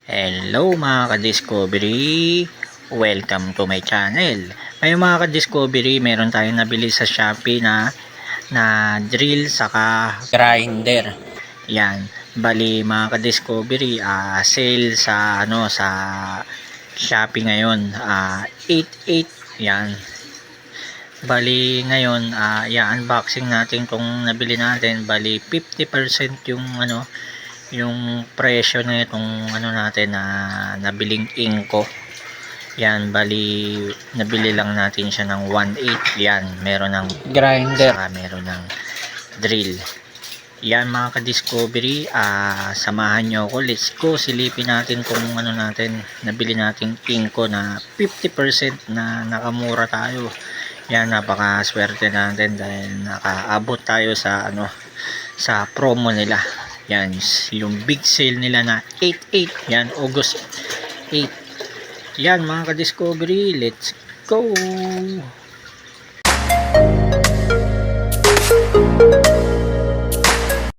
Hello mga ka-discovery! Welcome to my channel. Ngayon mga ka-discovery, meron tayong nabili sa Shopee na drill saka grinder. Yan. Bali mga ka-discovery, sale sa Shopee ngayon, 8.8. Yan. Bali ngayon, i-unboxing natin tong nabili natin. Bali 50% yung presyo na itong natin na nabiling Inco. Yan, bali nabili lang natin siya ng 1.8. Yan, meron ng grinder, meron ng drill. Yan mga ka-discovery, samahan nyo ako. Let's go, silipin natin kung natin nabili nating Inco na 50% na nakamura tayo. Yan, napaka-swerte natin dahil nakaabot tayo sa promo nila. Yan, yung big sale nila na 8.8. Yan, August 8. Yan mga ka-discovery, let's go.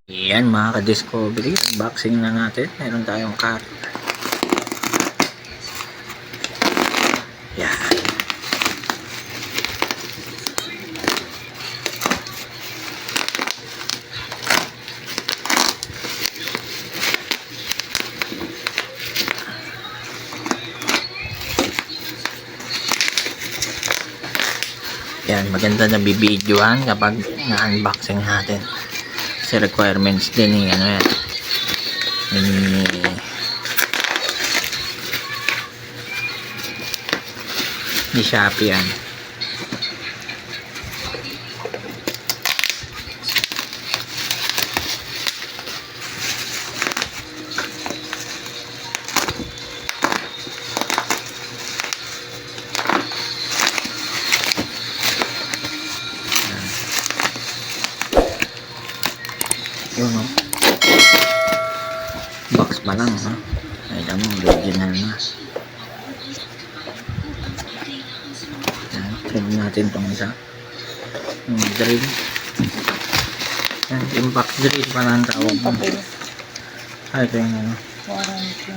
Yan mga ka-discovery, unboxing na natin. Meron tayong cut. Yan. Yan, maganda na bibidyohan kapag na-unboxing natin. Kasi requirements din yan. Ni Shopee yan. Yun o. Box pa lang ha. Ay mo, original na. Yan, trim natin itong isa. Yung drill. Yan, impact drill pa lang tawag mo. Ito yung warranty.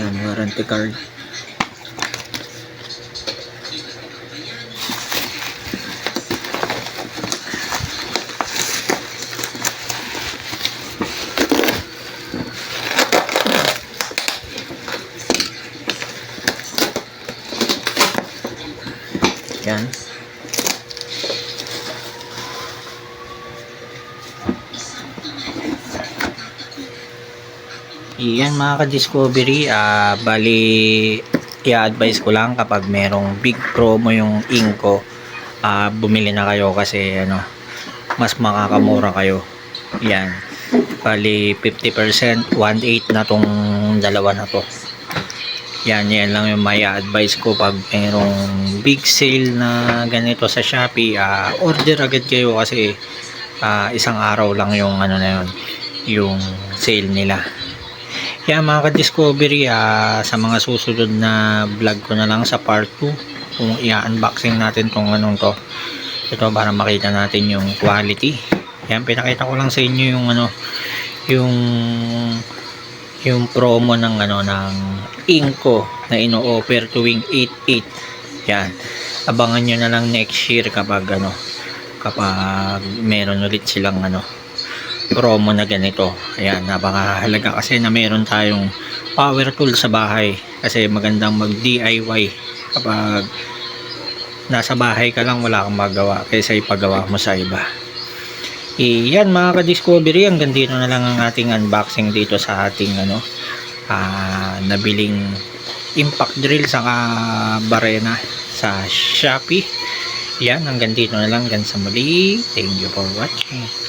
Yan, warranty card. Yan. Yan mga ka-discovery, bali i-advise ko lang kapag merong big promo yung Inco, bumili na kayo kasi mas makakamura kayo. Yan. Bali 50%, 1.8 na tong dalawa na to. Yan lang yung may advice ko pag mayroong big sale na ganito sa Shopee. Order agad kayo kasi isang araw lang yung yung sale nila. Yan mga ka-discovery, sa mga susunod na vlog ko na lang sa part 2 kung i-unboxing natin tong ito para makita natin yung quality. Yan, pinakita ko lang sa inyo yung promo ng Inco na ino-offer tuwing 8.8. Yan, abangan nyo na lang next year kapag kapag meron ulit silang promo na ganito. Ayan, napakahalaga kasi na meron tayong power tool sa bahay kasi magandang mag DIY kapag nasa bahay ka lang, wala kang magawa kaysa ipagawa mo sa iba. Yan mga ka-discovery, hanggang dito na lang ang ating unboxing dito sa ating nabiling impact drill sa barena sa Shopee. Yan, hanggang dito na lang, hanggang sa muli. Thank you for watching.